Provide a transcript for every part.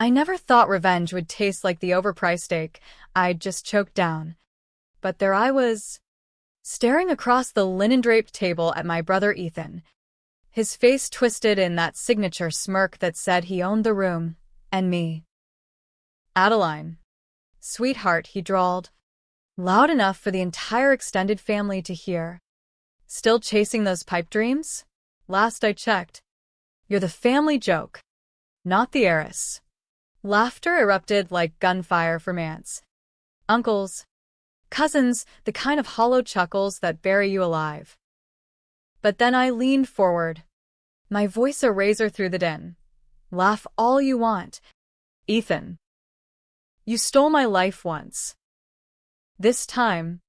I never thought revenge would taste like the overpriced steak I'd just choked down. But there I was, staring across the linen-draped table at my brother Ethan, his face twisted in that signature smirk that said he owned the room, and me. "Adeline. Sweetheart," he drawled, loud enough for the entire extended family to hear. "Still chasing those pipe dreams? Last I checked. You're the family joke, not the heiress." Laughter erupted like gunfire from aunts, uncles, cousins, the kind of hollow chuckles that bury you alive. But then I leaned forward, my voice a razor through the din. "Laugh all you want, Ethan. You stole my life once. This time,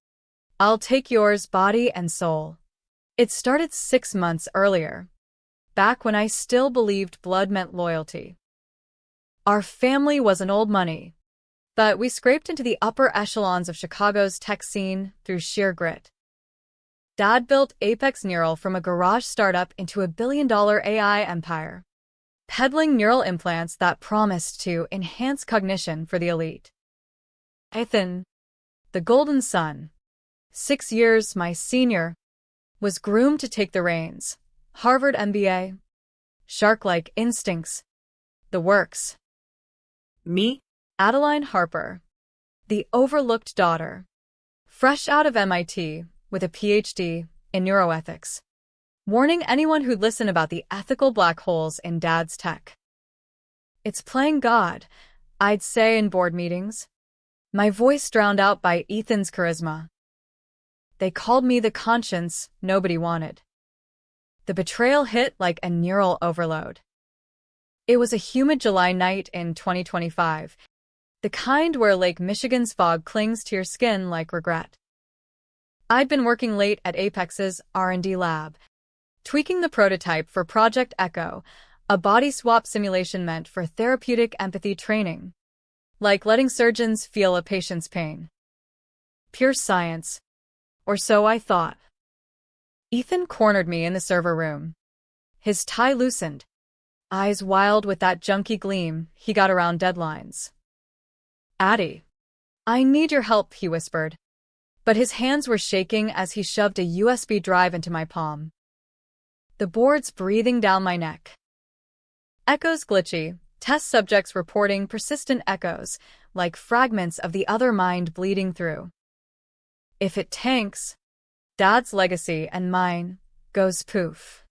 I'll take yours body and soul." It started 6 months earlier, back when I still believed blood meant loyalty. Our family wasn't old money, but we scraped into the upper echelons of Chicago's tech scene through sheer grit. Dad built Apex Neural from a garage startup into a billion-dollar AI empire, peddling neural implants that promised to enhance cognition for the elite. Ethan, the golden son, 6 years my senior, was groomed to take the reins. Harvard MBA, shark-like instincts, the works. Me? Adeline Harper, the overlooked daughter, fresh out of MIT with a PhD in neuroethics, warning anyone who'd listen about the ethical black holes in Dad's tech. "It's playing God," I'd say in board meetings, my voice drowned out by Ethan's charisma. They called me the conscience nobody wanted. The betrayal hit like a neural overload. It was a humid July night in 2025, the kind where Lake Michigan's fog clings to your skin like regret. I'd been working late at Apex's R&D lab, tweaking the prototype for Project Echo, a body swap simulation meant for therapeutic empathy training, like letting surgeons feel a patient's pain. Pure science, or so I thought. Ethan cornered me in the server room, his tie loosened, eyes wild with that junky gleam he got around deadlines. "Addie, I need your help," he whispered, but his hands were shaking as he shoved a USB drive into my palm. The board's breathing down my neck. Echoes glitchy, test subjects reporting persistent echoes, like fragments of the other mind bleeding through. If it tanks, Dad's legacy and mine goes poof.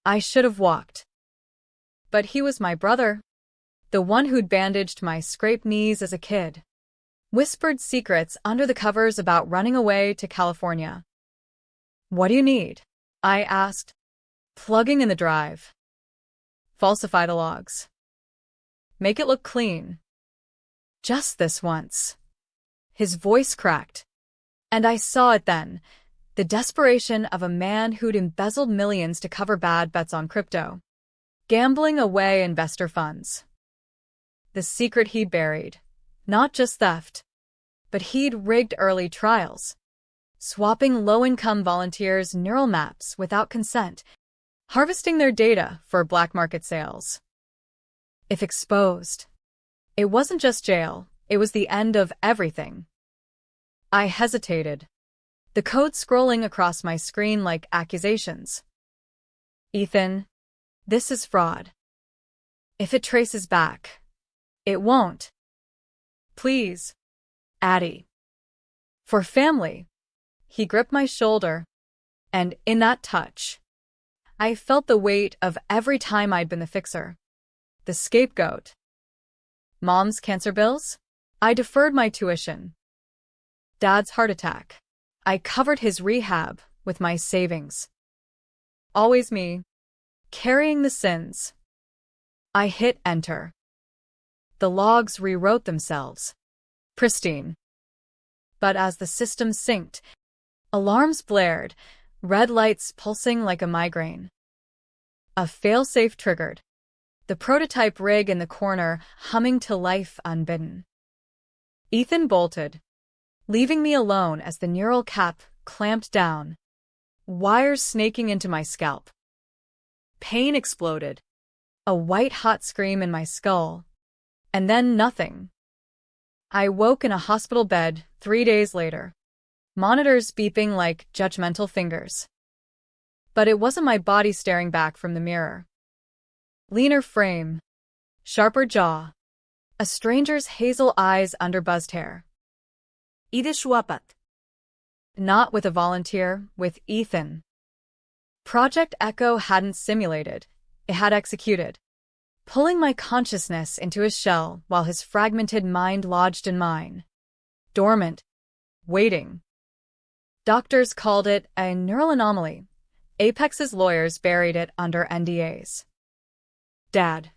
I should have walked. But he was my brother, the one who'd bandaged my scraped knees as a kid, whispered secrets under the covers about running away to California. "What do you need?" I asked, plugging in the drive. "Falsify the logs. Make it look clean. Just this once." His voice cracked, and I saw it then, the desperation of a man who'd embezzled millions to cover bad bets on crypto, gambling away investor funds. The secret he'd buried, not just theft, but he'd rigged early trials, swapping low-income volunteers' neural maps without consent, harvesting their data for black market sales. If exposed, it wasn't just jail, it was the end of everything. I hesitated, the code scrolling across my screen like accusations. "Ethan, this is fraud. If it traces back, it won't. Please, Addie. For family." He gripped my shoulder, and in that touch, I felt the weight of every time I'd been the fixer, the scapegoat. Mom's cancer bills? I deferred my tuition. Dad's heart attack. I covered his rehab with my savings. Always me, carrying the sins. I hit enter. The logs rewrote themselves. Pristine. But as the system synced, alarms blared, red lights pulsing like a migraine. A failsafe triggered, the prototype rig in the corner humming to life unbidden. Ethan bolted, leaving me alone as the neural cap clamped down, wires snaking into my scalp. Pain exploded, a white-hot scream in my skull, And then nothing. I woke in a hospital bed 3 days later, monitors beeping like judgmental fingers. But it wasn't my body staring back from the mirror. Leaner frame, sharper jaw, a stranger's hazel eyes under buzzed hair. Idę szłapat. Not with a volunteer, with Ethan. Project Echo hadn't simulated, it had executed, pulling my consciousness into his shell while his fragmented mind lodged in mine. Dormant. Waiting. Doctors called it a neural anomaly. Apex's lawyers buried it under NDAs. Dad,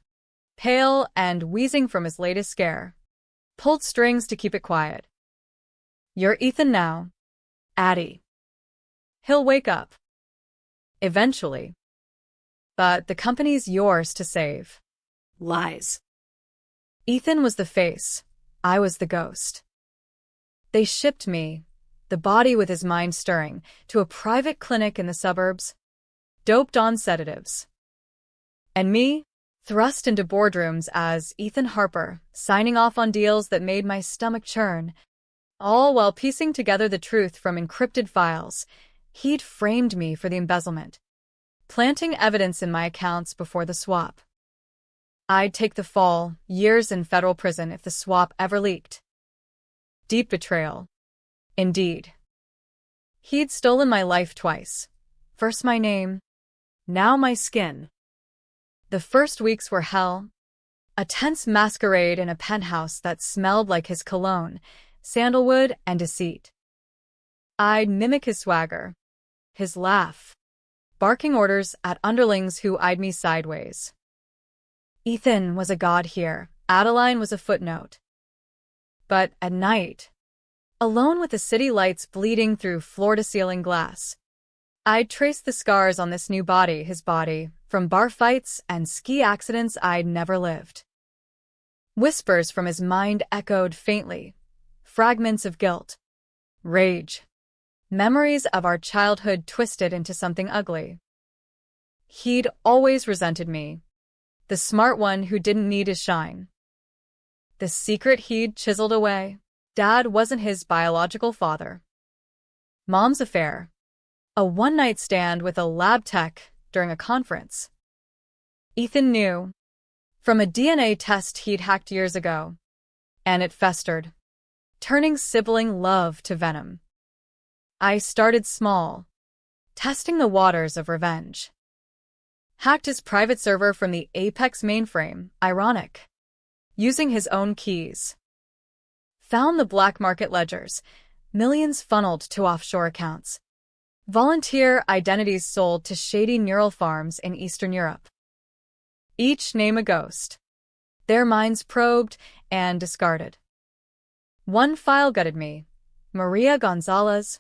pale and wheezing from his latest scare, pulled strings to keep it quiet. You're Ethan now, Addie. He'll wake up. Eventually. But the company's yours to save. Lies. Ethan was the face. I was the ghost. They shipped me, the body with his mind stirring, to a private clinic in the suburbs, doped on sedatives. And me, thrust into boardrooms as Ethan Harper, signing off on deals that made my stomach churn, all while piecing together the truth from encrypted files. He'd framed me for the embezzlement, planting evidence in my accounts before the swap. I'd take the fall, years in federal prison if the swap ever leaked. Deep betrayal. Indeed. He'd stolen my life twice. First my name, now my skin. The first weeks were hell. A tense masquerade in a penthouse that smelled like his cologne, sandalwood and deceit. I'd mimic his swagger, his laugh, barking orders at underlings who eyed me sideways. Ethan was a god here, Adeline was a footnote. But at night, alone with the city lights bleeding through floor-to-ceiling glass, I'd trace the scars on this new body, his body, from bar fights and ski accidents I'd never lived. Whispers from his mind echoed faintly, fragments of guilt, rage, memories of our childhood twisted into something ugly. He'd always resented me, the smart one who didn't need his shine. The secret he'd chiseled away. Dad wasn't his biological father. Mom's affair. A one-night stand with a lab tech during a conference. Ethan knew. From a DNA test he'd hacked years ago. And it festered, turning sibling love to venom. I started small, testing the waters of revenge. Hacked his private server from the Apex mainframe, ironic. Using his own keys. Found the black market ledgers, millions funneled to offshore accounts. Volunteer identities sold to shady neural farms in Eastern Europe. Each name a ghost. Their minds probed and discarded. One file gutted me. Maria Gonzalez,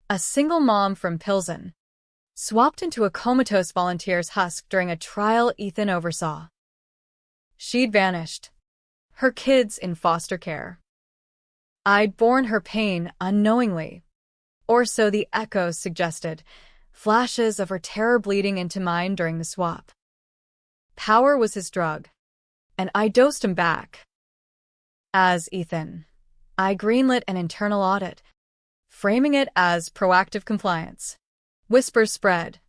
a single mom from Pilsen, swapped into a comatose volunteer's husk during a trial Ethan oversaw. She'd vanished. Her kids in foster care. I'd borne her pain unknowingly. Or so the echoes suggested, flashes of her terror bleeding into mine during the swap. Power was his drug, and I dosed him back. As Ethan, I greenlit an internal audit, framing it as proactive compliance. Whispers spread.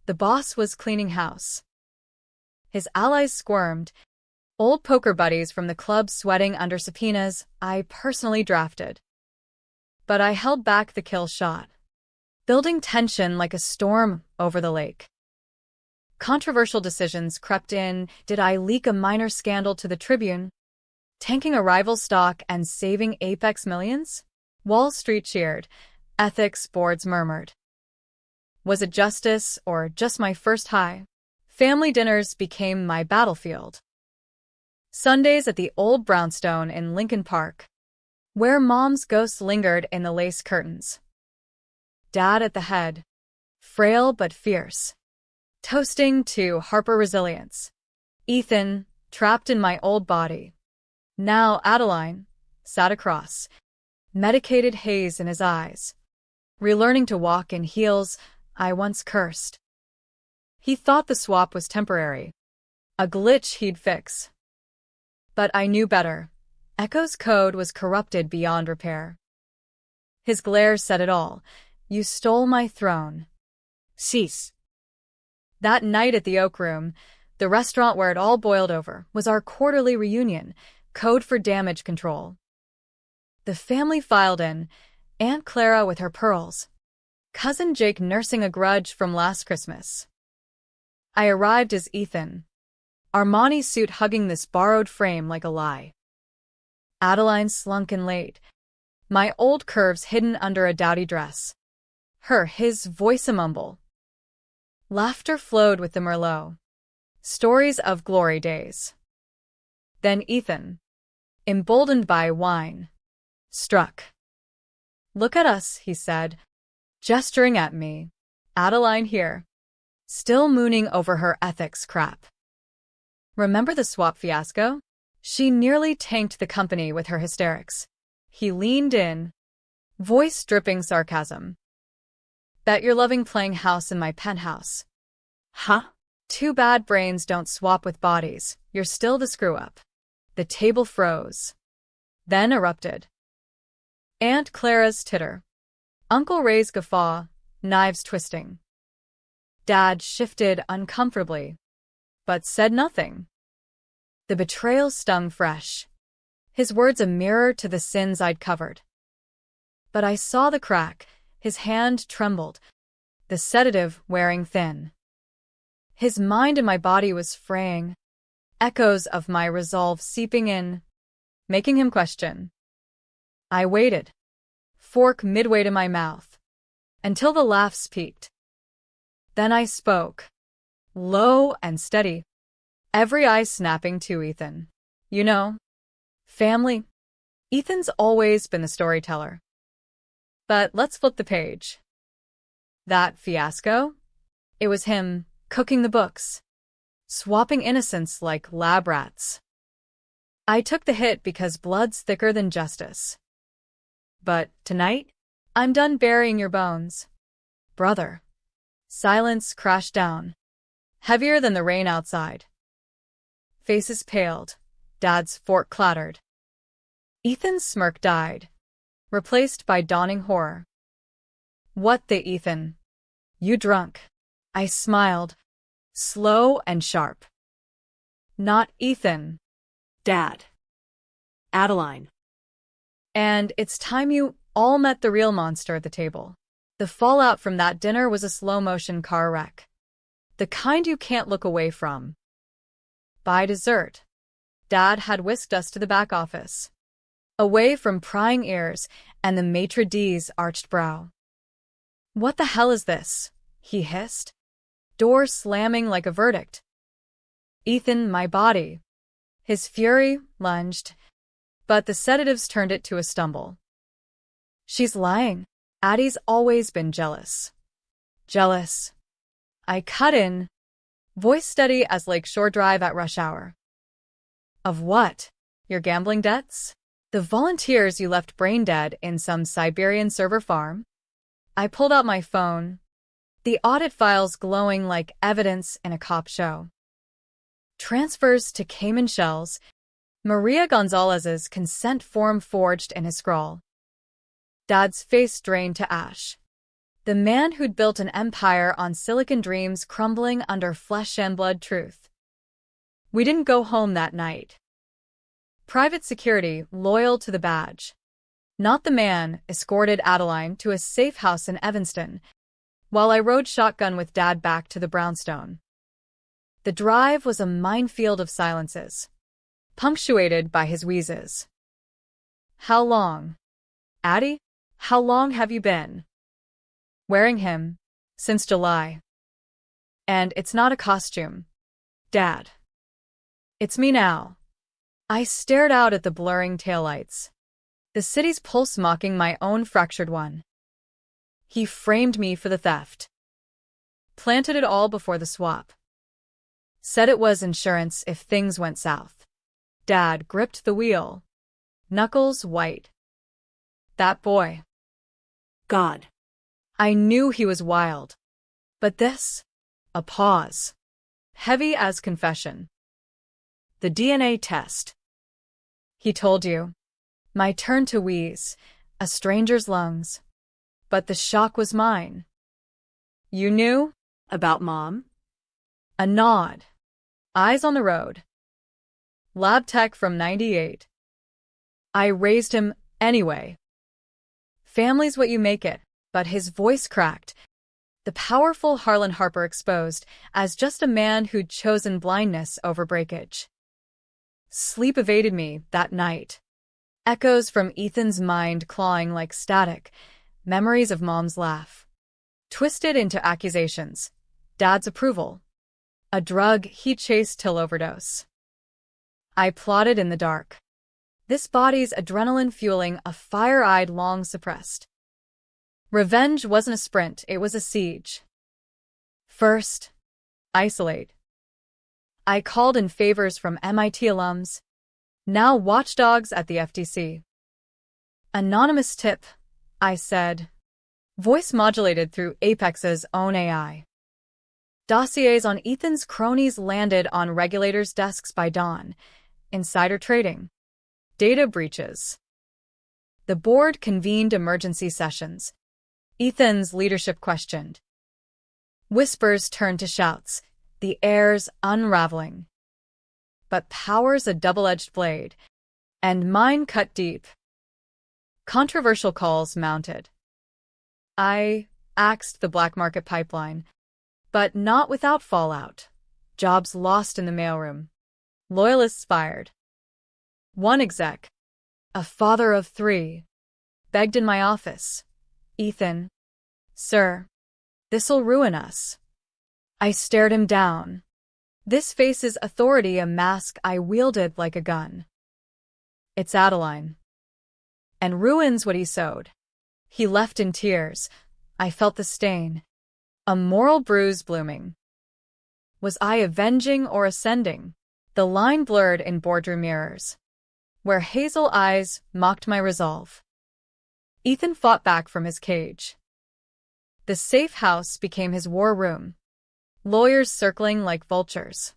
The boss was cleaning house. His allies squirmed. Old poker buddies from the club sweating under subpoenas I personally drafted. But I held back the kill shot, building tension like a storm over the lake. Controversial decisions crept in. Did I leak a minor scandal to the Tribune, tanking a rival stock and saving Apex millions? Wall Street cheered. Ethics boards murmured. Was it justice or just my first high? Family dinners became my battlefield. Sundays at the old brownstone in Lincoln Park, where Mom's ghost lingered in the lace curtains. Dad at the head, frail but fierce, toasting to Harper resilience. Ethan, trapped in my old body. Now Adeline, sat across, medicated haze in his eyes, relearning to walk in heels I once cursed. He thought the swap was temporary, a glitch he'd fix. But I knew better. Echo's code was corrupted beyond repair. His glare said it all. You stole my throne. Cease. That night at the Oak Room, the restaurant where it all boiled over, was our quarterly reunion, code for damage control. The family filed in, Aunt Clara with her pearls, Cousin Jake nursing a grudge from last Christmas. I arrived as Ethan, Armani suit hugging this borrowed frame like a lie. Adeline slunk in late, my old curves hidden under a dowdy dress. His voice a mumble. Laughter flowed with the Merlot. Stories of glory days. Then Ethan, emboldened by wine, struck. Look at us, he said, gesturing at me. Adeline here, still mooning over her ethics crap. Remember the swap fiasco? She nearly tanked the company with her hysterics. He leaned in, voice dripping sarcasm. Bet you're loving playing house in my penthouse. Huh? Too bad brains don't swap with bodies. You're still the screw-up. The table froze. Then erupted. Aunt Clara's titter. Uncle Ray's guffaw, knives twisting. Dad shifted uncomfortably, but said nothing. The betrayal stung fresh. His words a mirror to the sins I'd covered. But I saw the crack. His hand trembled, the sedative wearing thin. His mind and my body was fraying, echoes of my resolve seeping in, making him question. I waited, fork midway to my mouth, until the laughs peaked. Then I spoke, low and steady, every eye snapping to Ethan. You know, family. Ethan's always been the storyteller. But let's flip the page. That fiasco? It was him, cooking the books, swapping innocents like lab rats. I took the hit because blood's thicker than justice. But tonight, I'm done burying your bones. Brother. Silence crashed down, heavier than the rain outside. Faces paled, Dad's fork clattered. Ethan's smirk died, replaced by dawning horror. What the Ethan? You drunk? I smiled, slow and sharp. Not Ethan. Dad. Adeline. And it's time you all met the real monster at the table. The fallout from that dinner was a slow-motion car wreck. The kind you can't look away from. By dessert, Dad had whisked us to the back office, away from prying ears and the maitre d's arched brow. What the hell is this? He hissed, door slamming like a verdict. Ethan, my body. His fury lunged, but the sedatives turned it to a stumble. She's lying. Addie's always been jealous. Jealous. I cut in, voice steady as Lakeshore Drive at rush hour. Of what? Your gambling debts? The volunteers you left brain dead in some Siberian server farm? I pulled out my phone, the audit files glowing like evidence in a cop show. Transfers to Cayman Shells, Maria Gonzalez's consent form forged in his scrawl. Dad's face drained to ash. The man who'd built an empire on silicon dreams crumbling under flesh and blood truth. We didn't go home that night. Private security, loyal to the badge. Not the man, escorted Adeline to a safe house in Evanston, while I rode shotgun with Dad back to the brownstone. The drive was a minefield of silences, punctuated by his wheezes. How long? Addie, how long have you been wearing him? Since July. And it's not a costume. Dad. It's me now. I stared out at the blurring taillights, the city's pulse mocking my own fractured one. He framed me for the theft. Planted it all before the swap. Said it was insurance if things went south. Dad gripped the wheel, knuckles white. That boy. God. I knew he was wild. But this? A pause. Heavy as confession. The DNA test. He told you. My turn to wheeze, a stranger's lungs. But the shock was mine. You knew? About Mom? A nod. Eyes on the road. Lab tech from 98. I raised him anyway. Family's what you make it, but his voice cracked. The powerful Harlan Harper exposed as just a man who'd chosen blindness over breakage. Sleep evaded me that night. Echoes from Ethan's mind clawing like static, memories of Mom's laugh. Twisted into accusations. Dad's approval. A drug he chased till overdose. I plotted in the dark. This body's adrenaline fueling a fire I'd long suppressed. Revenge wasn't a sprint, it was a siege. First, isolate. I called in favors from MIT alums, now watchdogs at the FTC. Anonymous tip, I said. Voice modulated through Apex's own AI. Dossiers on Ethan's cronies landed on regulators' desks by dawn. Insider trading. Data breaches. The board convened emergency sessions. Ethan's leadership questioned. Whispers turned to shouts, the air's unraveling. But power's a double-edged blade, and mine cut deep. Controversial calls mounted. I axed the black market pipeline, but not without fallout. Jobs lost in the mailroom. Loyalists fired. One exec, a father of 3, begged in my office. Ethan, sir, this'll ruin us. I stared him down. This face's authority a mask I wielded like a gun. It's Adeline. And ruins what he sowed. He left in tears. I felt the stain. A moral bruise blooming. Was I avenging or ascending? The line blurred in boardroom mirrors, where hazel eyes mocked my resolve. Ethan fought back from his cage. The safe house became his war room, lawyers circling like vultures.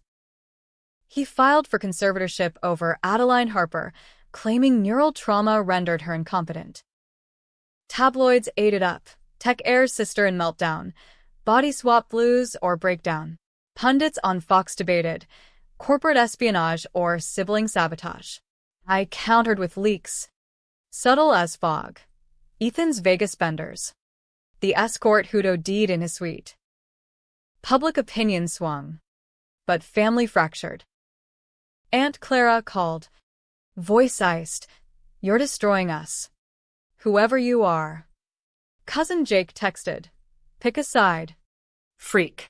He filed for conservatorship over Adeline Harper, claiming neural trauma rendered her incompetent. Tabloids ate it up, Tech Air's sister in meltdown, body swap blues or breakdown. Pundits on Fox debated, corporate espionage or sibling sabotage. I countered with leaks, subtle as fog. Ethan's Vegas benders. The escort who'd OD'd in his suite. Public opinion swung, but family fractured. Aunt Clara called, voice iced, you're destroying us. Whoever you are. Cousin Jake texted, pick a side. Freak.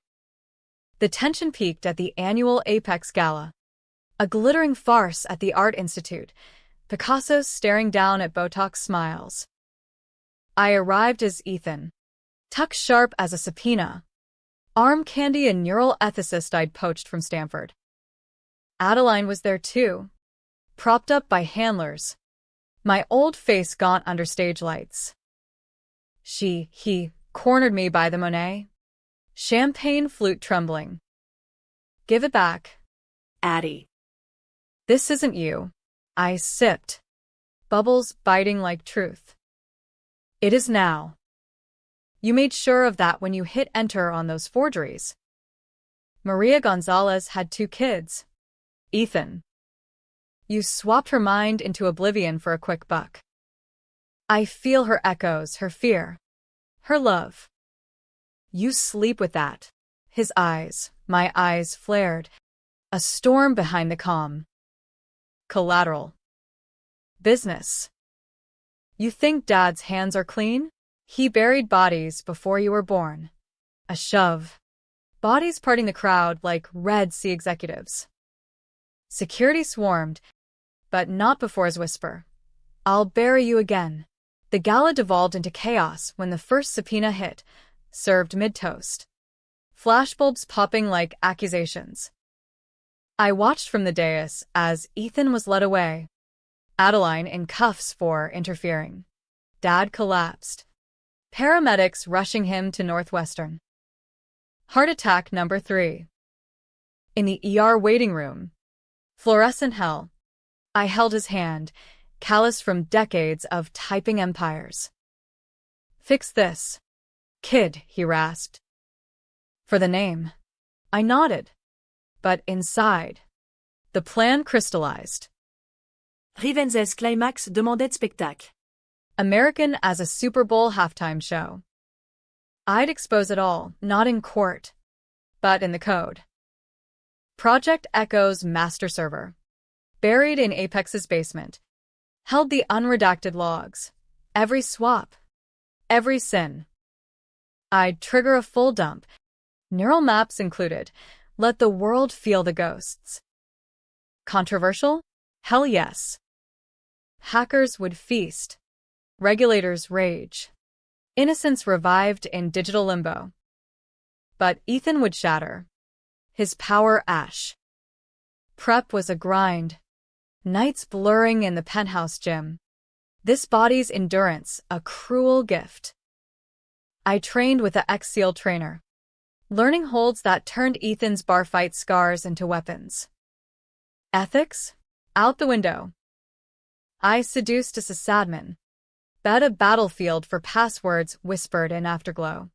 The tension peaked at the annual Apex Gala. A glittering farce at the Art Institute, Picasso staring down at Botox smiles. I arrived as Ethan, tucked sharp as a subpoena, arm candy a neural ethicist I'd poached from Stanford. Adeline was there too, propped up by handlers, my old face gaunt under stage lights. He cornered me by the Monet, champagne flute trembling. Give it back. Addie. This isn't you. I sipped, bubbles biting like truth. It is now. You made sure of that when you hit enter on those forgeries. Maria Gonzalez had 2 kids. Ethan. You swapped her mind into oblivion for a quick buck. I feel her echoes, her fear, her love. You sleep with that. His eyes, my eyes flared. A storm behind the calm. Collateral. Business. You think Dad's hands are clean? He buried bodies before you were born. A shove. Bodies parting the crowd like Red Sea executives. Security swarmed, but not before his whisper. I'll bury you again. The gala devolved into chaos when the first subpoena hit, served mid-toast. Flashbulbs popping like accusations. I watched from the dais as Ethan was led away. Adeline in cuffs for interfering. Dad collapsed. Paramedics rushing him to Northwestern. Heart attack number 3. In the ER waiting room. Fluorescent hell. I held his hand, calloused from decades of typing empires. Fix this, kid, he rasped. For the name. I nodded. But inside, the plan crystallized. Revenzes climax demandait spectacle. American as a Super Bowl halftime show. I'd expose it all, not in court, but in the code. Project Echo's master server, buried in Apex's basement, held the unredacted logs, every swap, every sin. I'd trigger a full dump, neural maps included, let the world feel the ghosts. Controversial? Hell yes. Hackers would feast. Regulators rage. Innocence revived in digital limbo. But Ethan would shatter. His power ash. Prep was a grind. Nights blurring in the penthouse gym. This body's endurance, a cruel gift. I trained with the ex-SEAL trainer. Learning holds that turned Ethan's bar fight scars into weapons. Ethics? Out the window. I seduced a sysadmin. Bet a battlefield for passwords whispered in afterglow.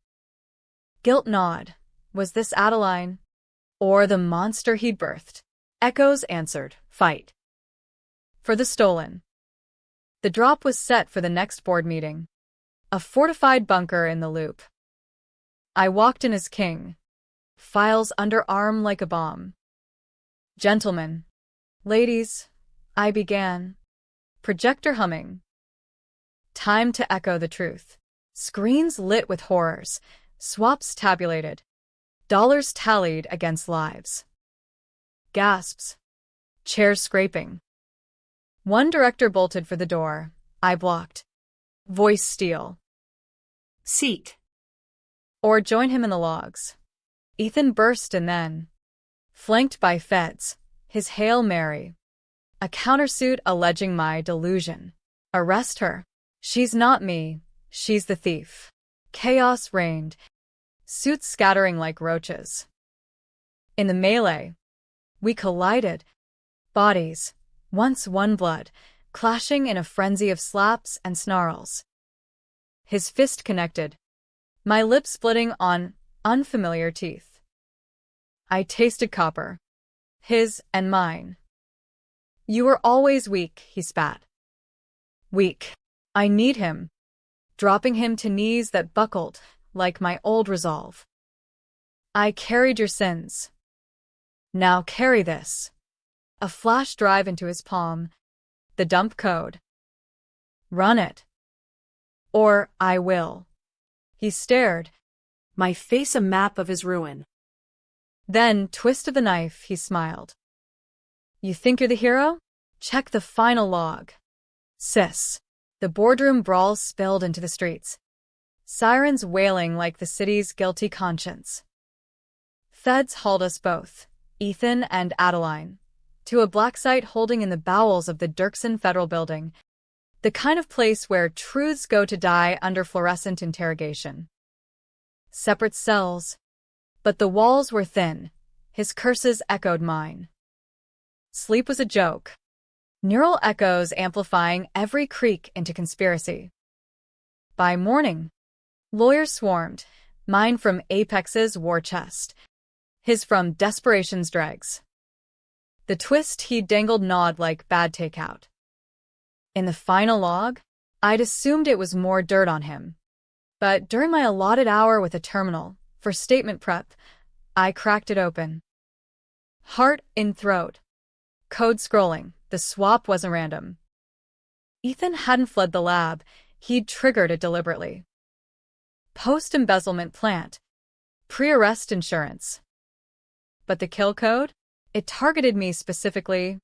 Guilt gnawed. Was this Adeline? Or the monster he'd birthed? Echoes answered, fight. For the stolen. The drop was set for the next board meeting. A fortified bunker in the loop. I walked in as king. Files under arm like a bomb. Gentlemen. Ladies. I began. Projector humming. Time to echo the truth. Screens lit with horrors. Swaps tabulated. Dollars tallied against lives. Gasps. Chairs scraping. One director bolted for the door. I blocked. Voice steel. Seek. Or join him in the logs. Ethan burst and then, flanked by feds, his Hail Mary. A countersuit alleging my delusion. Arrest her. She's not me. She's the thief. Chaos reigned. Suits scattering like roaches. In the melee, we collided. Bodies, once one blood, clashing in a frenzy of slaps and snarls. His fist connected, my lips splitting on unfamiliar teeth. I tasted copper. His and mine. You were always weak, he spat. Weak. I need him. Dropping him to knees that buckled, like my old resolve. I carried your sins. Now carry this. A flash drive into his palm. The dump code. Run it. Or I will. He stared. My face a map of his ruin. Then, twist of the knife, he smiled. You think you're the hero? Check the final log. Sis. The boardroom brawl spilled into the streets. Sirens wailing like the city's guilty conscience. Feds hauled us both, Ethan and Adeline, to a black site holding in the bowels of the Dirksen Federal Building, the kind of place where truths go to die under fluorescent interrogation. Separate cells, but the walls were thin. His curses echoed mine. Sleep was a joke. Neural echoes amplifying every creak into conspiracy. By morning, lawyers swarmed, mine from Apex's war chest, his from desperation's dregs. The twist he dangled gnawed like bad takeout. In the final log, I'd assumed it was more dirt on him. But during my allotted hour with a terminal, for statement prep, I cracked it open. Heart in throat. Code scrolling. The swap wasn't random. Ethan hadn't fled the lab. He'd triggered it deliberately. Post-embezzlement plant. Pre-arrest insurance. But the kill code? It targeted me specifically.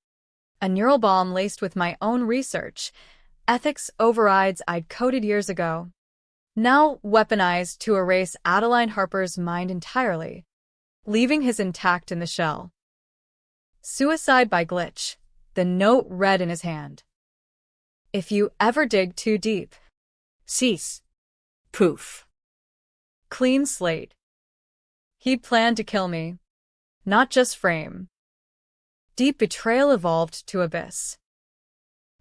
A neural bomb laced with my own research. Ethics overrides I'd coded years ago. Now weaponized to erase Adeline Harper's mind entirely, leaving his intact in the shell. Suicide by glitch. The note read in his hand. If you ever dig too deep, cease. Poof. Clean slate. He'd planned to kill me. Not just frame. Deep betrayal evolved to abyss.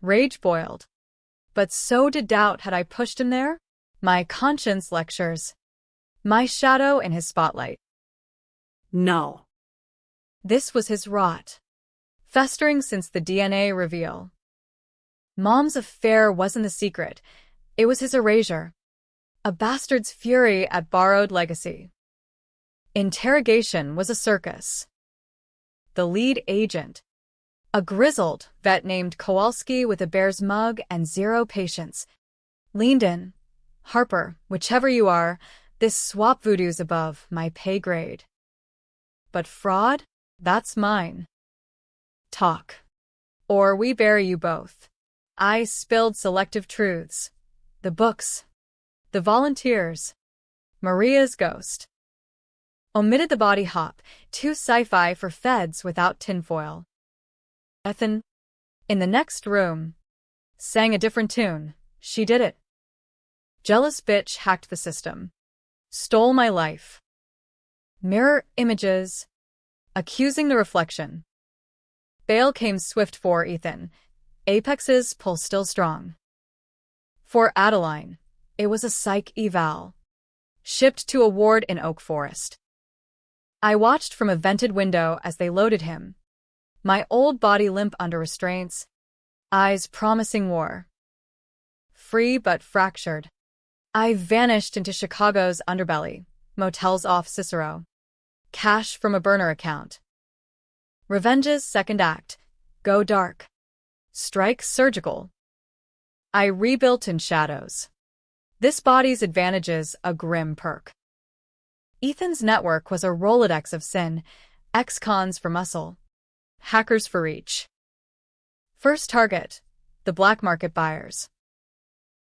Rage boiled. But so did doubt had I pushed him there. My conscience lectures. My shadow in his spotlight. No. This was his rot. Festering since the DNA reveal. Mom's affair wasn't the secret. It was his erasure. A bastard's fury at borrowed legacy. Interrogation was a circus. The lead agent, a grizzled vet named Kowalski with a bear's mug and zero patience, leaned in. Harper, whichever you are, this swap voodoo's above my pay grade. But fraud? That's mine. Talk. Or we bury you both. I spilled selective truths. The books. The volunteers. Maria's ghost. Omitted the body hop, too sci-fi for feds without tinfoil. Ethan, in the next room, sang a different tune. She did it. Jealous bitch hacked the system. Stole my life. Mirror images. Accusing the reflection. Bail came swift for Ethan. Apex's pull still strong. For Adeline, it was a psych eval. Shipped to a ward in Oak Forest. I watched from a vented window as they loaded him. My old body limp under restraints. Eyes promising war. Free but fractured. I vanished into Chicago's underbelly, motels off Cicero. Cash from a burner account. Revenge's second act. Go dark. Strike surgical. I rebuilt in shadows. This body's advantages a grim perk. Ethan's network was a Rolodex of sin, ex-cons for muscle, hackers for reach. First target, the black market buyers.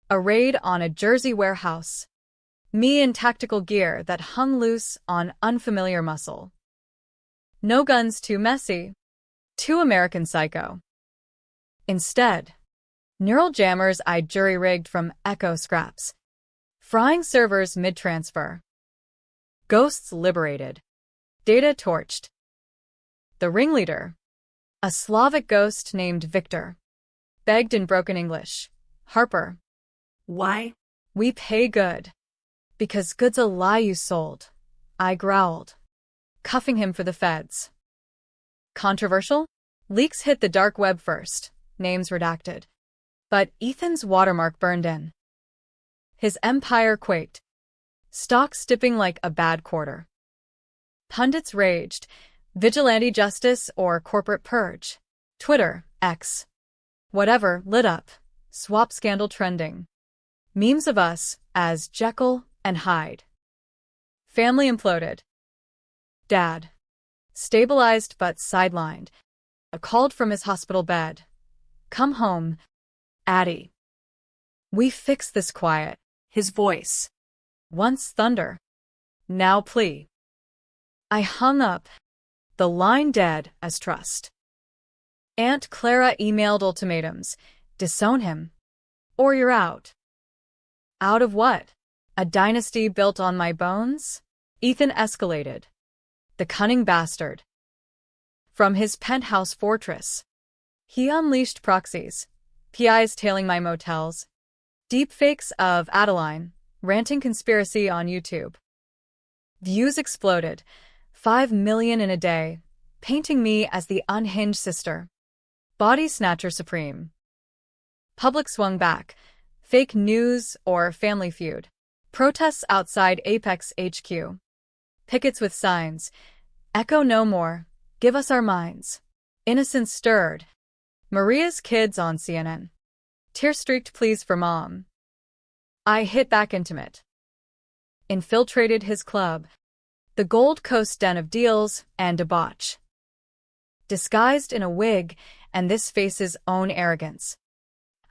A raid on a Jersey warehouse. Me in tactical gear that hung loose on unfamiliar muscle. No guns too messy. Too American Psycho. Instead, neural jammers I jury-rigged from Echo scraps. Frying servers mid-transfer. Ghosts liberated. Data torched. The ringleader, a Slavic ghost named Victor, begged in broken English. Harper. Why? We pay good. Because good's a lie you sold. I growled, cuffing him for the feds. Controversial? Leaks hit the dark web first, names redacted. But Ethan's watermark burned in. His empire quaked. Stocks dipping like a bad quarter. Pundits raged. Vigilante justice or corporate purge. Twitter, X. Whatever, lit up. Swap scandal trending. Memes of us as Jekyll and Hyde. Family imploded. Dad. Stabilized but sidelined. Called from his hospital bed. Come home, Addie. We fix this quiet. His voice. Once thunder. Now plea. I hung up. The line dead as trust. Aunt Clara emailed ultimatums. Disown him. Or you're out. Out of what? A dynasty built on my bones? Ethan escalated. The cunning bastard. From his penthouse fortress. He unleashed proxies. PIs tailing my motels. Deepfakes of Adeline, ranting conspiracy on YouTube. Views exploded. 5 million in a day, painting me as the unhinged sister. Body snatcher supreme. Public swung back. Fake news or family feud. Protests outside Apex HQ. Pickets with signs. Echo no more. Give us our minds. Innocence stirred. Maria's kids on CNN. Tear-streaked pleas for mom. I hit back intimate. Infiltrated his club. The Gold Coast den of deals and debauch. Disguised in a wig and this face's own arrogance.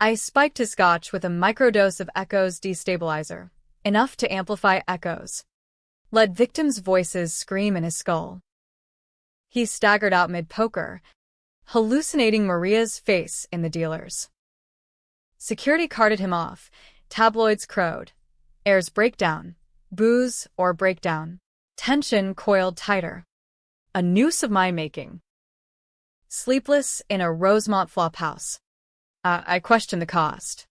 I spiked his scotch with a microdose of Echo's destabilizer, enough to amplify echoes. Let victims' voices scream in his skull. He staggered out mid-poker, hallucinating Maria's face in the dealers. Security carted him off. Tabloids crowed. Airs breakdown. Booze or breakdown. Tension coiled tighter. A noose of my making. Sleepless in a Rosemont flophouse. I questioned the cost.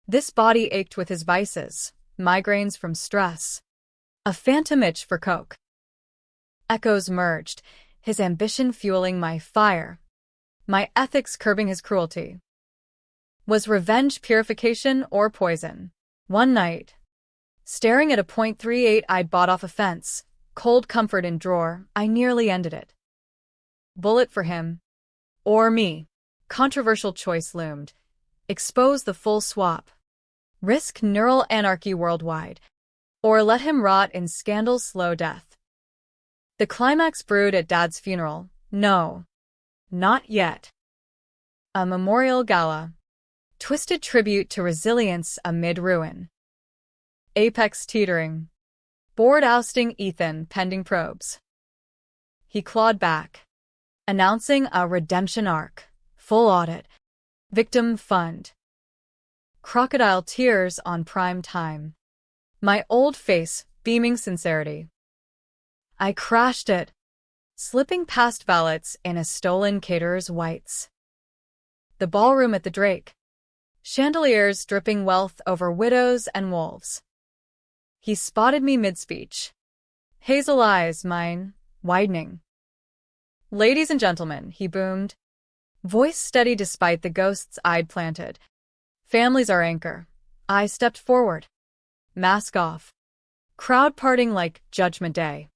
This body ached with his vices, migraines from stress, a phantom itch for coke. Echoes merged, his ambition fueling my fire, my ethics curbing his cruelty. Was revenge purification or poison? One night, staring at a .38 I'd bought off a fence, cold comfort in drawer, I nearly ended it. Bullet for him. Or me. Controversial choice loomed. Expose the full swap. Risk neural anarchy worldwide. Or let him rot in scandal's slow death. The climax brewed at Dad's funeral. No. Not yet. A memorial gala. Twisted tribute to resilience amid ruin. Apex teetering. Board ousting Ethan pending probes. He clawed back, announcing a redemption arc. Full audit. Victim fund. Crocodile tears on prime time. My old face beaming sincerity. I crashed it, slipping past valets in a stolen caterer's whites. The ballroom at the Drake. Chandeliers dripping wealth over widows and wolves. He spotted me mid-speech. Hazel eyes, mine, widening. Ladies and gentlemen, he boomed. Voice steady despite the ghosts I'd planted. Family's our anchor. I stepped forward. Mask off. Crowd parting like Judgment Day.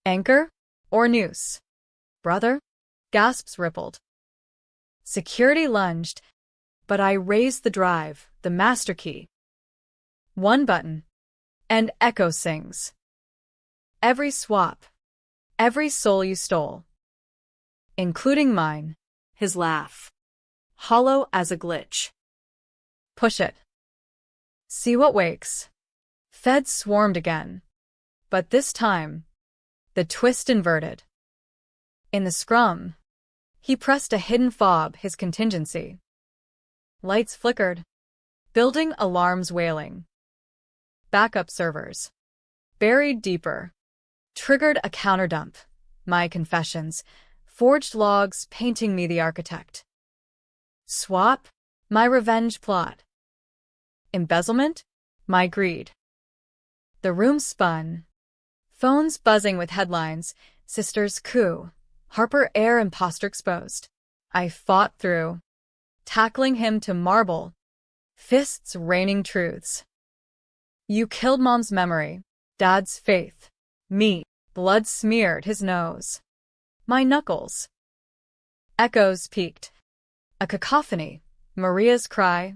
Anchor? Or noose? Brother? Gasps rippled. Security lunged, but I raised the drive, the master key. One button. And Echo sings. Every swap. Every soul you stole. Including mine. His laugh. Hollow as a glitch. Push it. See what wakes. Feds swarmed again. But this time, the twist inverted. In the scrum, he pressed a hidden fob, his contingency. Lights flickered. Building alarms wailing. Backup servers. Buried deeper. Triggered a counterdump. My confessions. Forged logs painting me the architect. Swap? My revenge plot. Embezzlement? My greed. The room spun. Phones buzzing with headlines. Sisters coup. Harper heir imposter exposed. I fought through. Tackling him to marble. Fists raining truths. You killed Mom's memory. Dad's faith. Me. Blood smeared his nose. My knuckles. Echoes peaked. A cacophony. Maria's cry.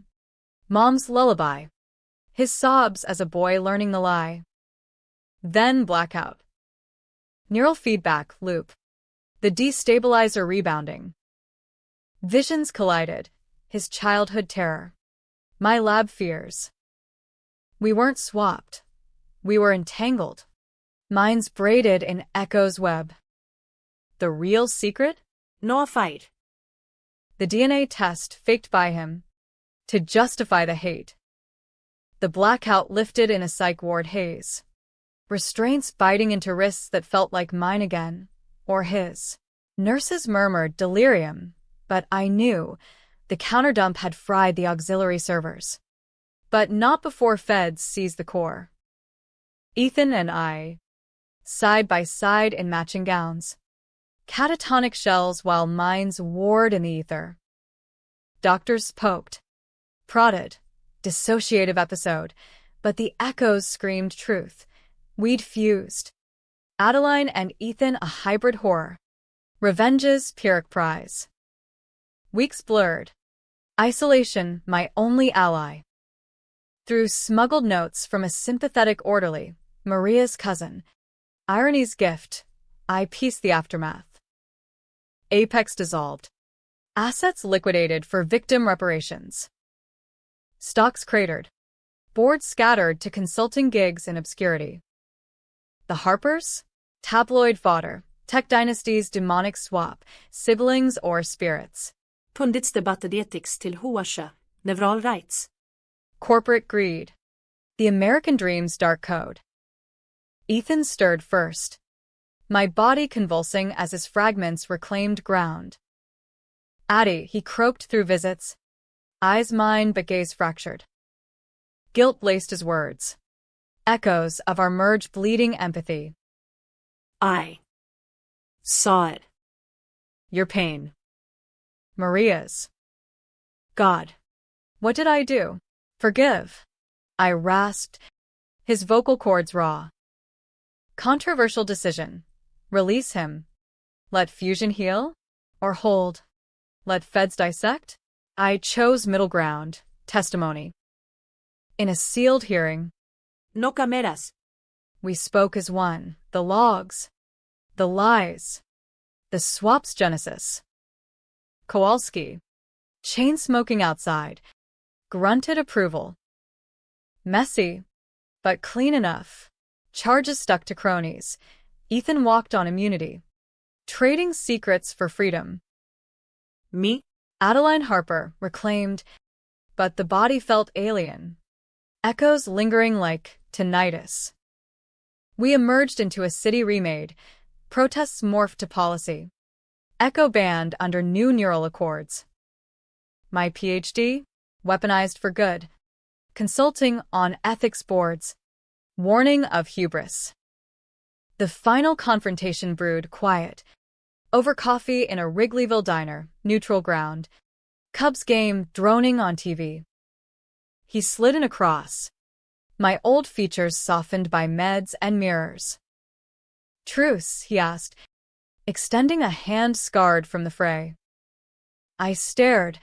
Mom's lullaby. His sobs as a boy learning the lie. Then blackout. Neural feedback loop. The destabilizer rebounding. Visions collided. His childhood terror. My lab fears. We weren't swapped. We were entangled. Minds braided in Echo's web. The real secret? No fight. The DNA test faked by him. To justify the hate. The blackout lifted in a psych ward haze. Restraints biting into wrists that felt like mine again. Or his. Nurses murmured delirium, but I knew the counterdump had fried the auxiliary servers. But not before feds seized the core. Ethan and I, side by side in matching gowns. Catatonic shells while minds warred in the ether. Doctors poked, prodded, dissociative episode, but the echoes screamed truth. We'd fused. Adeline and Ethan a hybrid horror. Revenge's Pyrrhic prize. Weeks blurred. Isolation my only ally. Through smuggled notes from a sympathetic orderly, Maria's cousin. Irony's gift. I pieced the aftermath. Apex dissolved. Assets liquidated for victim reparations. Stocks cratered. Boards scattered to consulting gigs in obscurity. The Harpers? Tabloid fodder. Tech Dynasty's demonic swap. Siblings or spirits. Pundits debattade ethics till Hoasha. Neural rights. Corporate greed. The American dream's dark code. Ethan stirred first. My body convulsing as his fragments reclaimed ground. Addie, he croaked through visits. Eyes mine but gaze fractured. Guilt laced his words. Echoes of our merged bleeding empathy. I saw it. Your pain. Maria's. God. What did I do? Forgive. I rasped, his vocal cords raw. Controversial decision. Release him. Let fusion heal? Or hold? Let feds dissect? I chose middle ground. Testimony. In a sealed hearing, No cameras. we spoke as one. The logs. The lies. The swap's genesis. Kowalski, chain smoking outside, grunted approval. Messy, but clean enough. Charges stuck to cronies. Ethan walked on immunity. Trading secrets for freedom. Me? Adeline Harper reclaimed, but the body felt alien. Echoes lingering like tinnitus. We emerged into a city remade. Protests morphed to policy. Echo banned under new neural accords. My PhD? Weaponized for good. Consulting on ethics boards. Warning of hubris. The final confrontation brewed quiet. Over coffee in a Wrigleyville diner, neutral ground. Cubs game droning on TV. He slid in across. My old features softened by meds and mirrors. Truce, he asked, extending a hand scarred from the fray. I stared,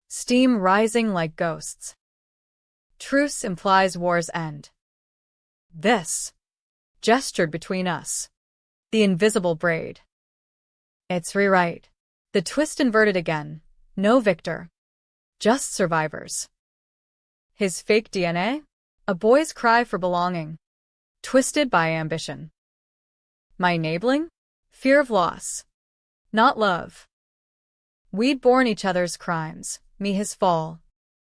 steam rising like ghosts. Truce implies war's end. This gestured between us. The invisible braid. It's rewrite. The twist inverted again. No victor. Just survivors. His fake DNA? A boy's cry for belonging. Twisted by ambition. My enabling? Fear of loss. Not love. We'd borne each other's crimes, me his fall.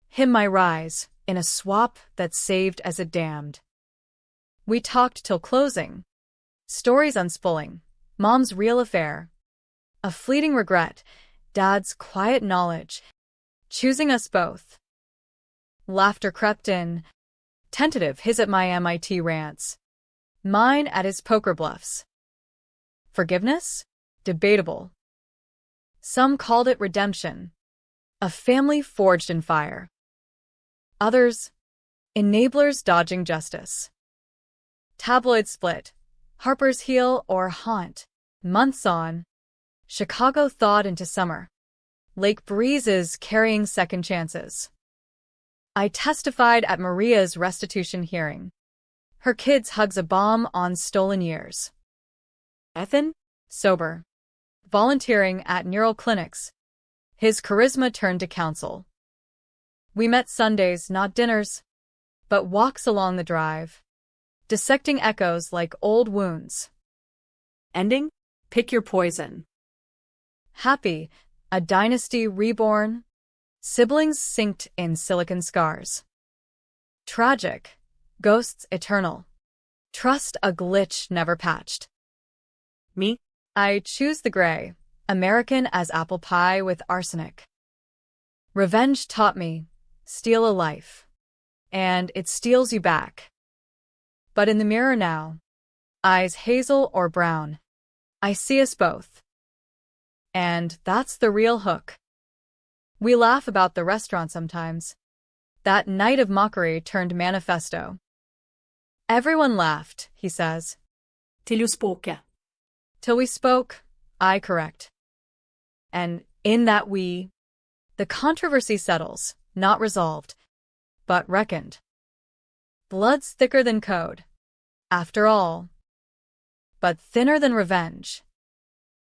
Him my rise, in a swap that saved as it damned. We talked till closing. Stories unspooling. Mom's real affair. A fleeting regret. Dad's quiet knowledge. Choosing us both. Laughter crept in. Tentative, his at my MIT rants. Mine at his poker bluffs. Forgiveness? Debatable. Some called it redemption. A family forged in fire. Others, enablers dodging justice. Tabloid split. Harper's heel or haunt. Months on. Chicago thawed into summer. Lake breezes carrying second chances. I testified at Maria's restitution hearing. Her kids hugs a bomb on stolen years. Ethan? Sober. Volunteering at neural clinics. His charisma turned to counsel. We met Sundays, not dinners, but walks along the drive. Dissecting echoes like old wounds. Ending? Pick your poison. Happy, a dynasty reborn. Siblings synced in silicon scars. Tragic, ghosts eternal. Trust a glitch never patched. Me? I choose the gray, American as apple pie with arsenic. Revenge taught me, steal a life. And it steals you back. But in the mirror now, eyes hazel or brown, I see us both. And that's the real hook. We laugh about the restaurant sometimes. That night of mockery turned manifesto. Everyone laughed, he says. Till you spoke. Till we spoke, I correct. And in that the controversy settles, not resolved, but reckoned. Blood's thicker than code. After all. But thinner than revenge.